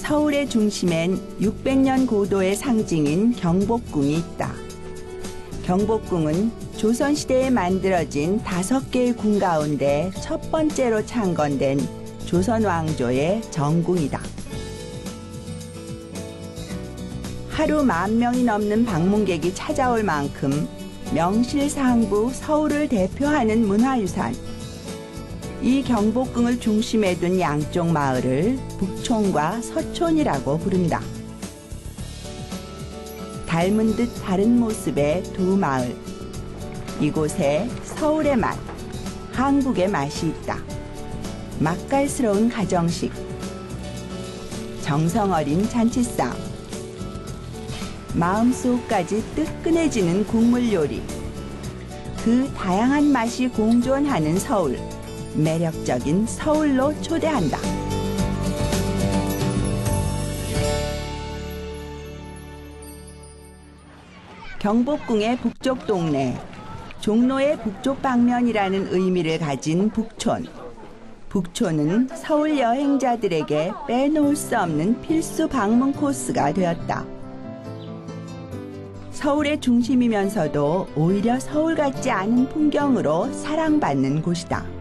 서울의 중심엔 600년 고도의 상징인 경복궁이 있다. 경복궁은 조선시대에 만들어진 5개의 궁 가운데 첫 번째로 창건된 조선 왕조의 정궁이다. 하루 10,000명이 넘는 방문객이 찾아올 만큼 명실상부 서울을 대표하는 문화유산. 이 경복궁을 중심에 둔 양쪽 마을을 북촌과 서촌이라고 부른다. 닮은 듯 다른 모습의 두 마을. 이곳에 서울의 맛, 한국의 맛이 있다. 맛깔스러운 가정식, 정성 어린 잔치상, 마음속까지 뜨끈해지는 국물 요리. 그 다양한 맛이 공존하는 서울. 매력적인 서울로 초대한다. 경복궁의 북쪽 동네, 종로의 북쪽 방면이라는 의미를 가진 북촌. 북촌은 서울 여행자들에게 빼놓을 수 없는 필수 방문 코스가 되었다. 서울의 중심이면서도 오히려 서울 같지 않은 풍경으로 사랑받는 곳이다.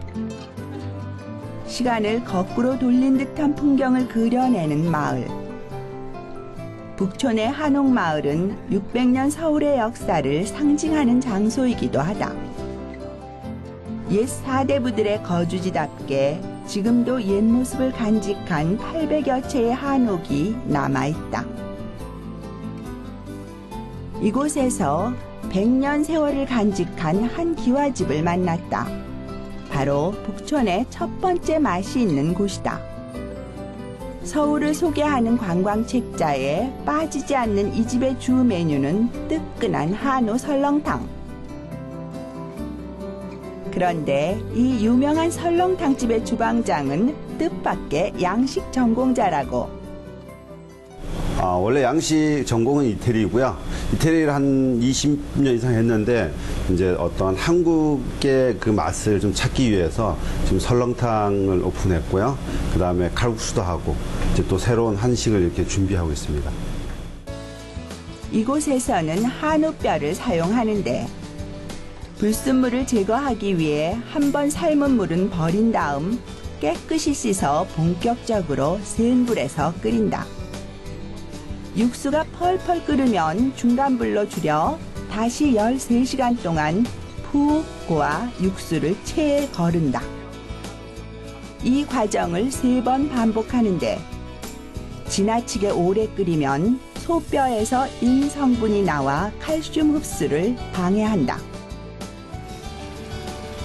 시간을 거꾸로 돌린 듯한 풍경을 그려내는 마을. 북촌의 한옥마을은 600년 서울의 역사를 상징하는 장소이기도 하다. 옛 사대부들의 거주지답게 지금도 옛 모습을 간직한 800여 채의 한옥이 남아있다. 이곳에서 100년 세월을 간직한 한 기와집을 만났다. 바로 북촌의 첫 번째 맛이 있는 곳이다. 서울을 소개하는 관광책자에 빠지지 않는 이 집의 주 메뉴는 뜨끈한 한우 설렁탕. 그런데 이 유명한 설렁탕집의 주방장은 뜻밖의 양식 전공자라고. 원래 양식 전공은 이태리고요. 이태리를 한 20년 이상 했는데 이제 어떤 한국의 그 맛을 좀 찾기 위해서 지금 설렁탕을 오픈했고요. 그 다음에 칼국수도 하고 이제 또 새로운 한식을 이렇게 준비하고 있습니다. 이곳에서는 한우뼈를 사용하는데 불순물을 제거하기 위해 한 번 삶은 물은 버린 다음 깨끗이 씻어 본격적으로 센 불에서 끓인다. 육수가 펄펄 끓으면 중간 불로 줄여 다시 13시간 동안 푹 고아 육수를 체에 거른다. 이 과정을 3번 반복하는데 지나치게 오래 끓이면 소뼈에서 인 성분이 나와 칼슘 흡수를 방해한다.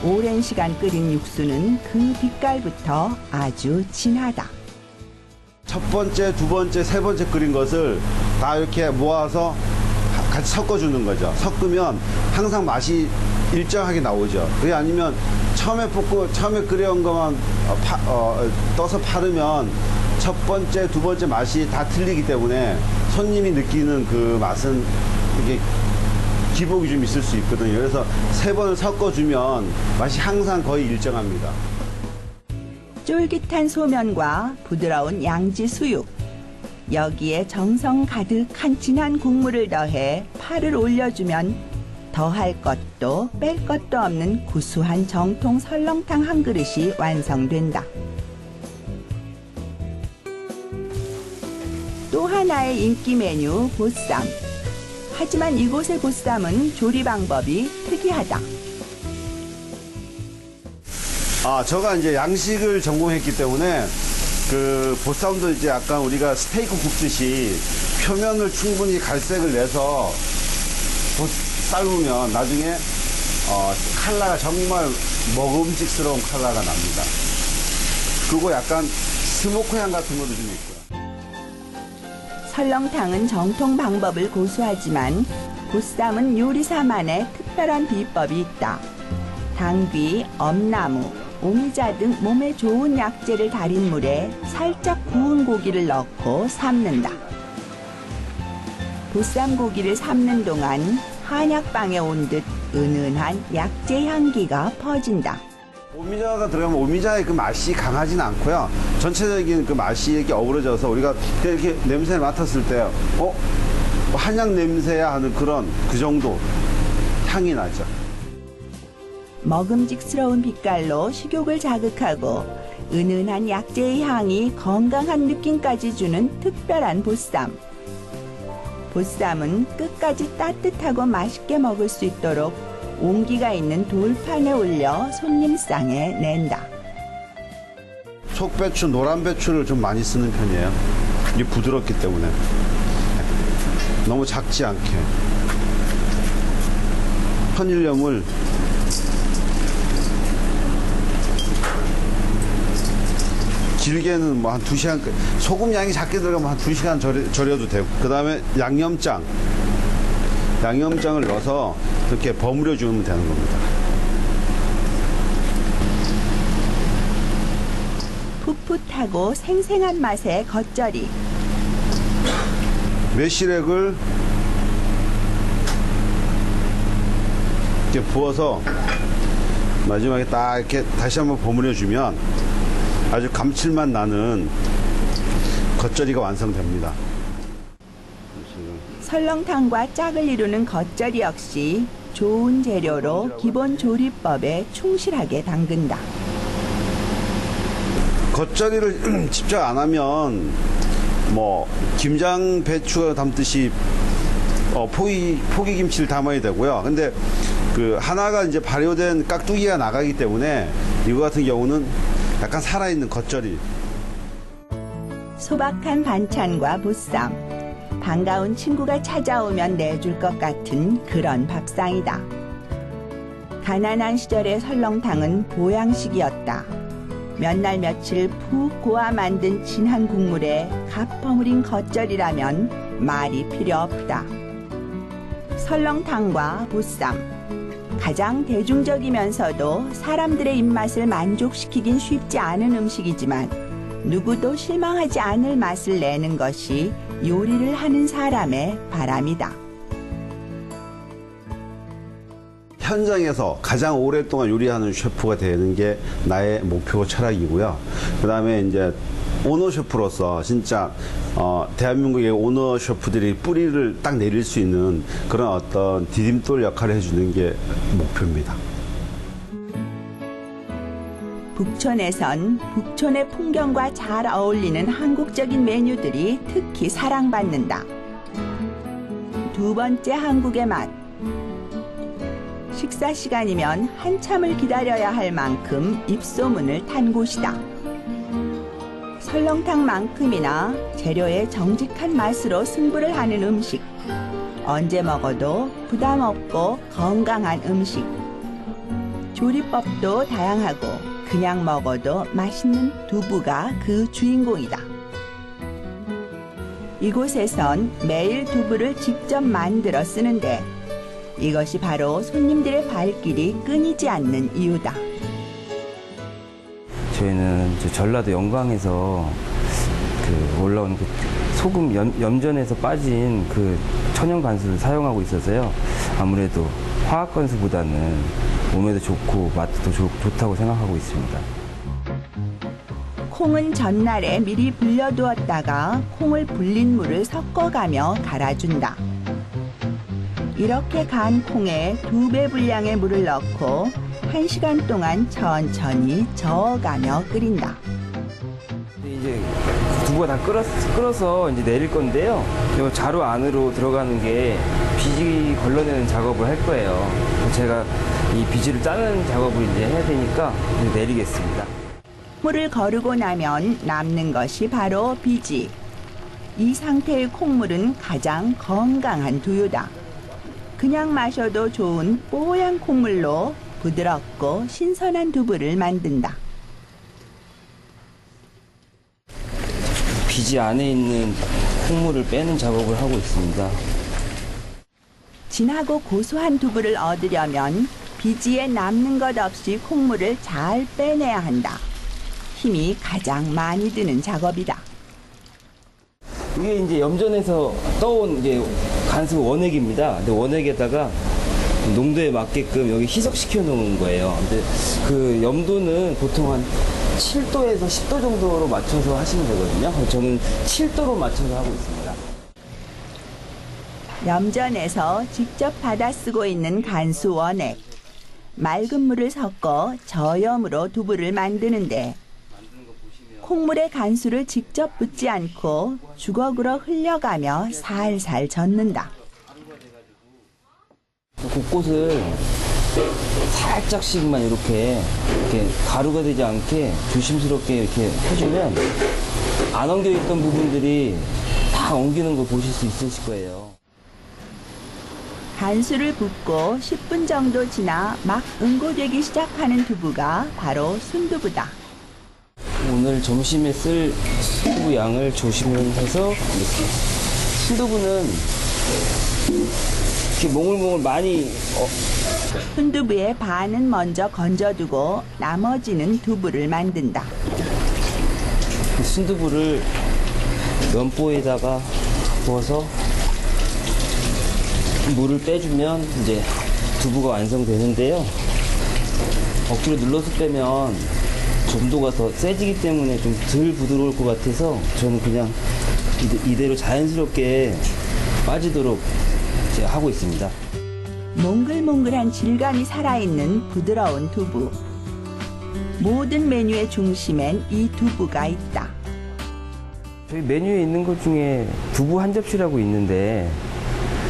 오랜 시간 끓인 육수는 그 빛깔부터 아주 진하다. 첫 번째, 두 번째, 세 번째 끓인 것을 다 이렇게 모아서 같이 섞어주는 거죠. 섞으면 항상 맛이 일정하게 나오죠. 그게 아니면 처음에 볶고 처음에 끓여온 것만 떠서 팔으면 첫 번째, 두 번째 맛이 다 틀리기 때문에 손님이 느끼는 그 맛은 이게 기복이 좀 있을 수 있거든요. 그래서 3번을 섞어주면 맛이 항상 거의 일정합니다. 쫄깃한 소면과 부드러운 양지 수육, 여기에 정성 가득한 진한 국물을 더해 파를 올려주면 더할 것도 뺄 것도 없는 구수한 정통 설렁탕 한 그릇이 완성된다. 또 하나의 인기 메뉴 보쌈. 하지만 이곳의 보쌈은 조리 방법이 특이하다. 제가 이제 양식을 전공했기 때문에 그 보쌈도 이제 약간 우리가 스테이크 굽듯이 표면을 충분히 갈색을 내서 삶으면 나중에 컬러가 정말 먹음직스러운 컬러가 납니다. 그리고 약간 스모크 향 같은 것도 좀 있고요. 설렁탕은 정통 방법을 고수하지만 보쌈은 요리사만의 특별한 비법이 있다. 당귀, 엄나무, 오미자 등 몸에 좋은 약재를 달인 물에 살짝 구운 고기를 넣고 삶는다. 보쌈 고기를 삶는 동안 한약방에 온 듯 은은한 약재 향기가 퍼진다. 오미자가 들어가면 오미자의 그 맛이 강하진 않고요. 전체적인 그 맛이 이렇게 어우러져서 우리가 그냥 이렇게 냄새를 맡았을 때, 한약 냄새야 하는 그 정도 향이 나죠. 먹음직스러운 빛깔로 식욕을 자극하고 은은한 약재의 향이 건강한 느낌까지 주는 특별한 보쌈. 보쌈은 끝까지 따뜻하고 맛있게 먹을 수 있도록 온기가 있는 돌판에 올려 손님상에 낸다. 속배추, 노란 배추를 좀 많이 쓰는 편이에요. 이게 부드럽기 때문에. 너무 작지 않게. 천일염을 길게는 뭐 한 2시간, 소금 양이 작게 들어가면 한 2시간 절여도 되고, 그 다음에 양념장을 넣어서 이렇게 버무려 주면 되는 겁니다. 풋풋하고 생생한 맛의 겉절이. 매실액을 이렇게 부어서 마지막에 딱 이렇게 다시 한번 버무려 주면 아주 감칠맛 나는 겉절이가 완성됩니다. 설렁탕과 짝을 이루는 겉절이 역시 좋은 재료로 기본 조리법에 충실하게 담근다. 겉절이를 직접 안 하면 뭐 김장 배추 담듯이 포기 김치를 담아야 되고요. 근데 그 하나가 이제 발효된 깍두기가 나가기 때문에 이거 같은 경우는 약간 살아있는 겉절이. 소박한 반찬과 보쌈. 반가운 친구가 찾아오면 내줄 것 같은 그런 밥상이다. 가난한 시절의 설렁탕은 보양식이었다. 몇 날 며칠 푹 고아 만든 진한 국물에 갓 버무린 겉절이라면 말이 필요 없다. 설렁탕과 보쌈. 가장 대중적이면서도 사람들의 입맛을 만족시키긴 쉽지 않은 음식이지만 누구도 실망하지 않을 맛을 내는 것이 요리를 하는 사람의 바람이다. 현장에서 가장 오랫동안 요리하는 셰프가 되는 게 나의 목표 철학이고요. 그 다음에 이제 오너 셰프로서 진짜 대한민국의 오너 셰프들이 뿌리를 딱 내릴 수 있는 그런 어떤 디딤돌 역할을 해주는 게 목표입니다. 북촌에선 북촌의 풍경과 잘 어울리는 한국적인 메뉴들이 특히 사랑받는다. 두 번째 한국의 맛. 식사 시간이면 한참을 기다려야 할 만큼 입소문을 탄 곳이다. 설렁탕만큼이나 재료의 정직한 맛으로 승부를 하는 음식. 언제 먹어도 부담 없고 건강한 음식. 조리법도 다양하고 그냥 먹어도 맛있는 두부가 그 주인공이다. 이곳에선 매일 두부를 직접 만들어 쓰는데 이것이 바로 손님들의 발길이 끊이지 않는 이유다. 저희는 전라도 영광에서 그 올라온 그 소금 염전에서 빠진 그 천연 간수를 사용하고 있어서요. 아무래도 화학 간수보다는 몸에도 좋고 맛도 좋다고 생각하고 있습니다. 콩은 전날에 미리 불려두었다가 콩을 불린 물을 섞어가며 갈아준다. 이렇게 간 콩에 2배 분량의 물을 넣고 1시간 동안 천천히 저어가며 끓인다. 이제 두부가 다 끓어서 이제 내릴 건데요. 이 자루 안으로 들어가는 게 비지 걸러내는 작업을 할 거예요. 제가 이 비지를 짜는 작업을 이제 해야 되니까 이제 내리겠습니다. 물을 거르고 나면 남는 것이 바로 비지. 이 상태의 콩물은 가장 건강한 두유다. 그냥 마셔도 좋은 뽀얀 콩물로 부드럽고 신선한 두부를 만든다. 비지 안에 있는 콩물을 빼는 작업을 하고 있습니다. 진하고 고소한 두부를 얻으려면 비지에 남는 것 없이 콩물을 잘 빼내야 한다. 힘이 가장 많이 드는 작업이다. 이게 이제 염전에서 떠온 이제 간수 원액입니다. 근데 원액에다가 농도에 맞게끔 여기 희석시켜 놓은 거예요. 근데 그 염도는 보통 한 7도에서 10도 정도로 맞춰서 하시면 되거든요. 저는 7도로 맞춰서 하고 있습니다. 염전에서 직접 받아 쓰고 있는 간수 원액. 맑은 물을 섞어 저염으로 두부를 만드는데 콩물에 간수를 직접 붓지 않고 주걱으로 흘려가며 살살 젓는다. 곳곳을 살짝씩만 이렇게 가루가 되지 않게 조심스럽게 이렇게 해주면 안 엉겨있던 부분들이 다 엉기는 걸 보실 수 있으실 거예요. 간수를 붓고 10분 정도 지나 막 응고되기 시작하는 두부가 바로 순두부다. 오늘 점심에 쓸 순두부 양을 조심해서 이렇게 순두부는 이렇게 몽글몽글 많이 순두부의 반은 먼저 건져두고 나머지는 두부를 만든다. 그 순두부를 면보에다가 부어서 물을 빼주면 이제 두부가 완성되는데요. 억지로 눌러서 빼면 점도가 더 세지기 때문에 좀 덜 부드러울 것 같아서 저는 그냥 이대로 자연스럽게 빠지도록 이제 하고 있습니다. 몽글몽글한 질감이 살아있는 부드러운 두부. 모든 메뉴의 중심엔 이 두부가 있다. 저희 메뉴에 있는 것 중에 두부 한 접시라고 있는데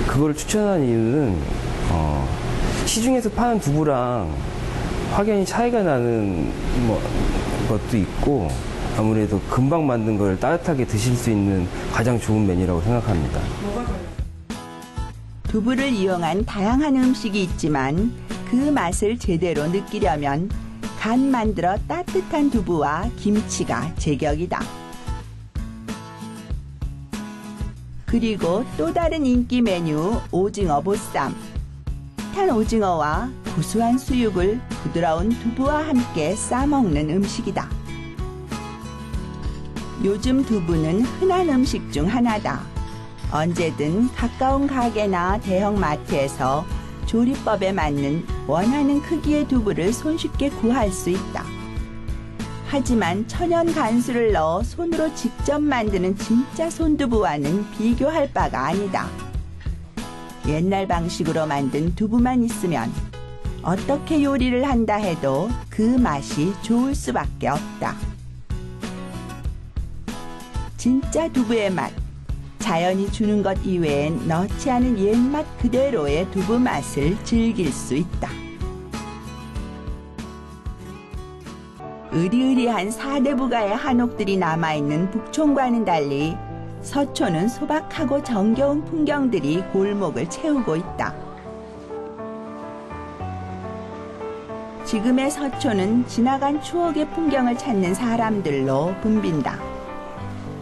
그걸 추천한 이유는 시중에서 파는 두부랑 확연히 차이가 나는 것도 있고 아무래도 금방 만든 걸 따뜻하게 드실 수 있는 가장 좋은 메뉴라고 생각합니다. 두부를 이용한 다양한 음식이 있지만 그 맛을 제대로 느끼려면 간 만들어 따뜻한 두부와 김치가 제격이다. 그리고 또 다른 인기 메뉴 오징어 보쌈. 탄 오징어와 고소한 수육을 부드러운 두부와 함께 싸먹는 음식이다. 요즘 두부는 흔한 음식 중 하나다. 언제든 가까운 가게나 대형 마트에서 조리법에 맞는 원하는 크기의 두부를 손쉽게 구할 수 있다. 하지만 천연 간수를 넣어 손으로 직접 만드는 진짜 손두부와는 비교할 바가 아니다. 옛날 방식으로 만든 두부만 있으면 어떻게 요리를 한다 해도 그 맛이 좋을 수밖에 없다. 진짜 두부의 맛, 자연이 주는 것 이외엔 넣지 않은 옛맛 그대로의 두부 맛을 즐길 수 있다. 으리으리한 사대부가의 한옥들이 남아있는 북촌과는 달리 서촌은 소박하고 정겨운 풍경들이 골목을 채우고 있다. 지금의 서촌은 지나간 추억의 풍경을 찾는 사람들로 붐빈다.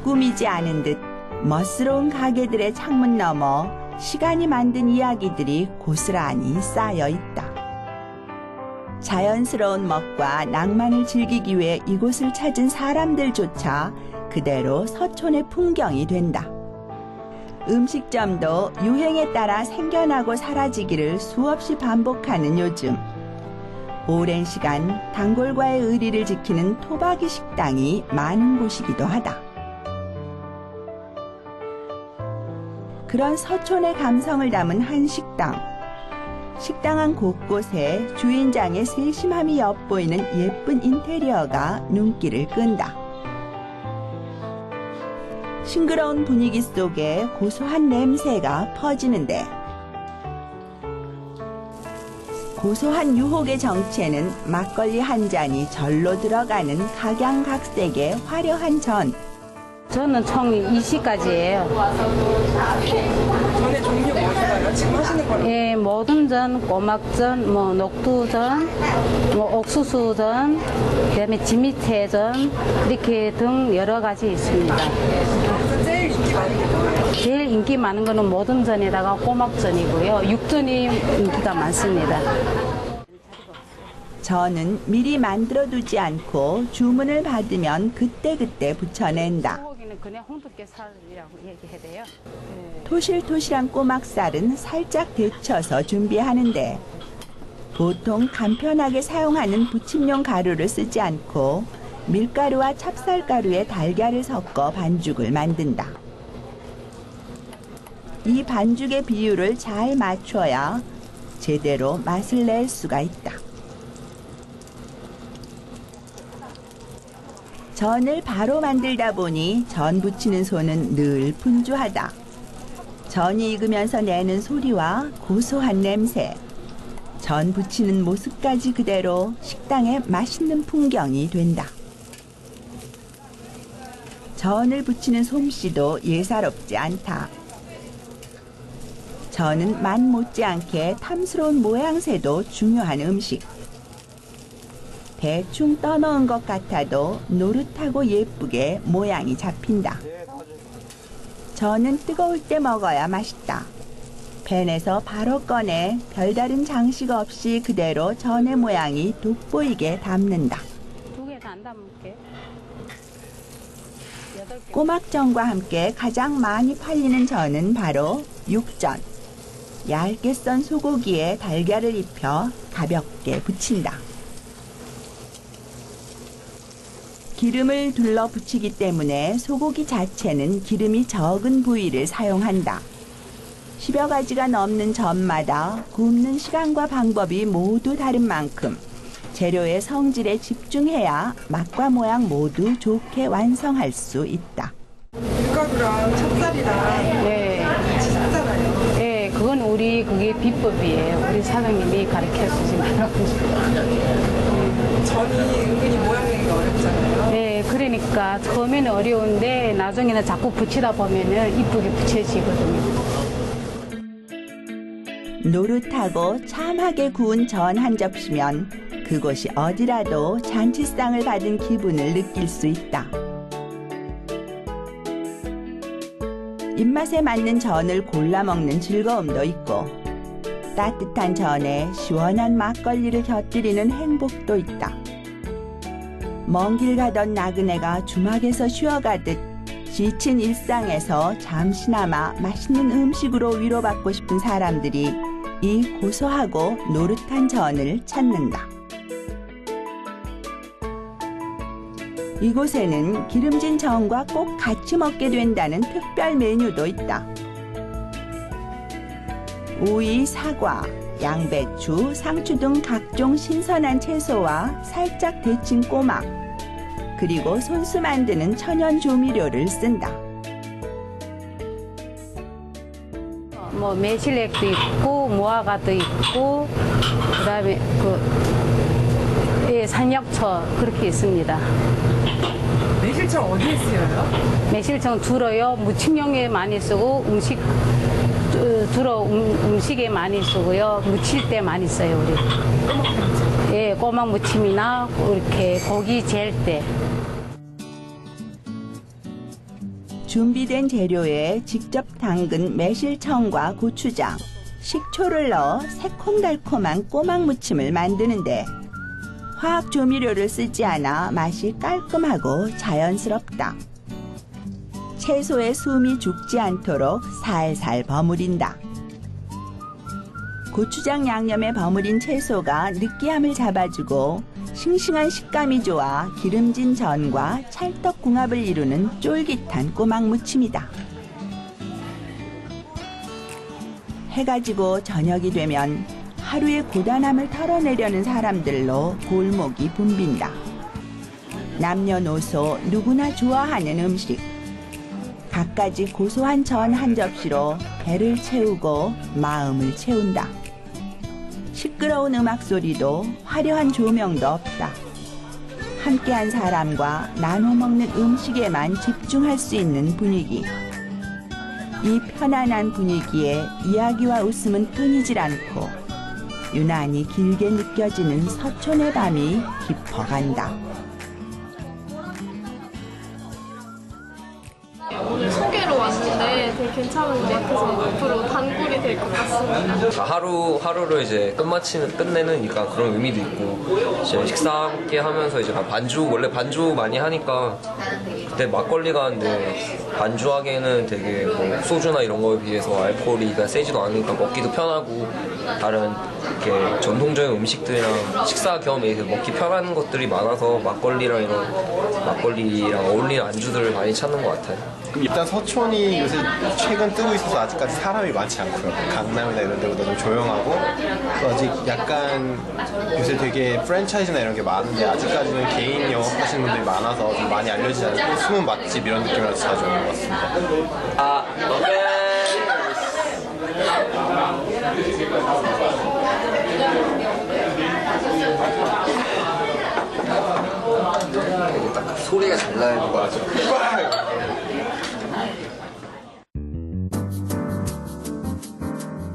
꾸미지 않은 듯 멋스러운 가게들의 창문 너머 시간이 만든 이야기들이 고스란히 쌓여 있다. 자연스러운 멋과 낭만을 즐기기 위해 이곳을 찾은 사람들조차 그대로 서촌의 풍경이 된다. 음식점도 유행에 따라 생겨나고 사라지기를 수없이 반복하는 요즘. 오랜 시간 단골과의 의리를 지키는 토박이 식당이 많은 곳이기도 하다. 그런 서촌의 감성을 담은 한 식당. 식당 안 곳곳에 주인장의 세심함이 엿보이는 예쁜 인테리어가 눈길을 끈다. 싱그러운 분위기 속에 고소한 냄새가 퍼지는데 고소한 유혹의 정체는 막걸리 한 잔이 절로 들어가는 각양각색의 화려한 전. 저는 총 20가지예요. 전에 종류 뭐있어요? 지금 하시는 거는? 예, 모듬전, 꼬막전, 녹두전, 옥수수전, 그다음에 지미채전 이렇게 등 여러 가지 있습니다. 제일 인기 많은 게 뭐예요? 제일 인기 많은 거는 모듬전에다가 꼬막전이고요. 육전이 인기가 많습니다. 전은 미리 만들어두지 않고 주문을 받으면 그때그때 부쳐낸다. 여기는 그냥 홍두깨살이라고 얘기해야 돼요. 토실토실한 꼬막살은 살짝 데쳐서 준비하는데 보통 간편하게 사용하는 부침용 가루를 쓰지 않고 밀가루와 찹쌀가루에 달걀을 섞어 반죽을 만든다. 이 반죽의 비율을 잘 맞춰야 제대로 맛을 낼 수가 있다. 전을 바로 만들다 보니 전 부치는 손은 늘 분주하다. 전이 익으면서 내는 소리와 고소한 냄새, 전 부치는 모습까지 그대로 식당의 맛있는 풍경이 된다. 전을 부치는 솜씨도 예사롭지 않다. 전은 맛 못지않게 탐스러운 모양새도 중요한 음식. 대충 떠넣은 것 같아도 노릇하고 예쁘게 모양이 잡힌다. 전은 뜨거울 때 먹어야 맛있다. 팬에서 바로 꺼내 별다른 장식 없이 그대로 전의 모양이 돋보이게 담는다. 2개 다 안 담을게. 8개. 꼬막전과 함께 가장 많이 팔리는 전은 바로 육전. 얇게 썬 소고기에 달걀을 입혀 가볍게 부친다. 기름을 둘러 붙이기 때문에 소고기 자체는 기름이 적은 부위를 사용한다. 10여 가지가 넘는 전마다 굽는 시간과 방법이 모두 다른 만큼 재료의 성질에 집중해야 맛과 모양 모두 좋게 완성할 수 있다. 밀가루랑 찹쌀이랑 네. 같이 샀잖아요. 네, 그건 그게 비법이에요. 우리 사장님이 가르쳐 주신 대로. 전이 은근히 모양 내기가 어렵잖아요. 네, 그러니까 처음에는 어려운데 나중에는 자꾸 붙이다 보면은 이쁘게 붙여지거든요. 노릇하고 참하게 구운 전 한 접시면 그곳이 어디라도 잔치상을 받은 기분을 느낄 수 있다. 입맛에 맞는 전을 골라 먹는 즐거움도 있고 따뜻한 전에 시원한 막걸리를 곁들이는 행복도 있다. 먼 길 가던 나그네가 주막에서 쉬어가듯 지친 일상에서 잠시나마 맛있는 음식으로 위로받고 싶은 사람들이 이 고소하고 노릇한 전을 찾는다. 이곳에는 기름진 전과 꼭 같이 먹게 된다는 특별 메뉴도 있다. 오이, 사과, 양배추, 상추 등 각종 신선한 채소와 살짝 데친 꼬막, 그리고 손수 만드는 천연 조미료를 쓴다. 뭐 매실액도 있고 무화과도 있고 그다음에 산약초 그렇게 있습니다. 매실청 어디에 쓰여요? 매실청 주로요 무침용에 많이 쓰고 주로 음식에 많이 쓰고요 무칠 때 많이 써요 우리. 예, 꼬막 무침이나 이렇게 고기 젤 때. 준비된 재료에 직접 담근 매실청과 고추장, 식초를 넣어 새콤달콤한 꼬막 무침을 만드는데 화학 조미료를 쓰지 않아 맛이 깔끔하고 자연스럽다. 채소의 숨이 죽지 않도록 살살 버무린다. 고추장 양념에 버무린 채소가 느끼함을 잡아주고 싱싱한 식감이 좋아 기름진 전과 찰떡궁합을 이루는 쫄깃한 꼬막 무침이다. 해가 지고 저녁이 되면 하루의 고단함을 털어내려는 사람들로 골목이 붐빈다. 남녀노소 누구나 좋아하는 음식. 갖가지 고소한 전 한 접시로 배를 채우고 마음을 채운다. 시끄러운 음악 소리도 화려한 조명도 없다. 함께한 사람과 나눠 먹는 음식에만 집중할 수 있는 분위기. 이 편안한 분위기에 이야기와 웃음은 끊이질 않고 유난히 길게 느껴지는 서촌의 밤이 깊어간다. 오늘 소개를 취미로 왔는데 되게 괜찮은 것 같아서 앞으로 단골이 될 것 같습니다. 하루를 이제 끝내는니까 그런 의미도 있고 이제 식사 함께 하면서 이제 원래 반주 많이 하니까 그때 막걸리 가는데 반주하기에는 되게 뭐 소주나 이런 거에 비해서 알코올이 세지도 않으니까 먹기도 편하고 다른 이렇게 전통적인 음식들이랑 식사 겸 먹기 편한 것들이 많아서 막걸리랑 어울리는 안주들을 많이 찾는 것 같아요. 일단 서촌이 요새 최근 뜨고 있어서 아직까지 사람이 많지 않고요. 강남이나 이런 데보다 좀 조용하고 또 아직 약간 요새 되게 프랜차이즈나 이런 게 많은데 아직까지는 개인 영업하시는 분들이 많아서 좀 많이 알려지지 않고 숨은 맛집 이런 느낌이라서 자주 오는 것 같습니다. 딱 소리가 잘 나는 거 같죠.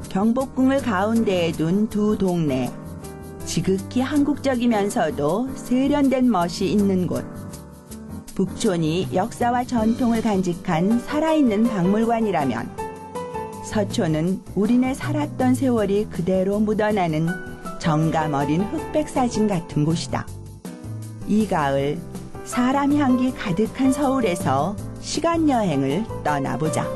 경복궁을 가운데에 둔 두 동네. 지극히 한국적이면서도 세련된 멋이 있는 곳. 북촌이 역사와 전통을 간직한 살아있는 박물관이라면 서촌은 우리네 살았던 세월이 그대로 묻어나는 정감 어린 흑백 사진 같은 곳이다. 이 가을 사람 향기 가득한 서울에서 시간 여행을 떠나보자.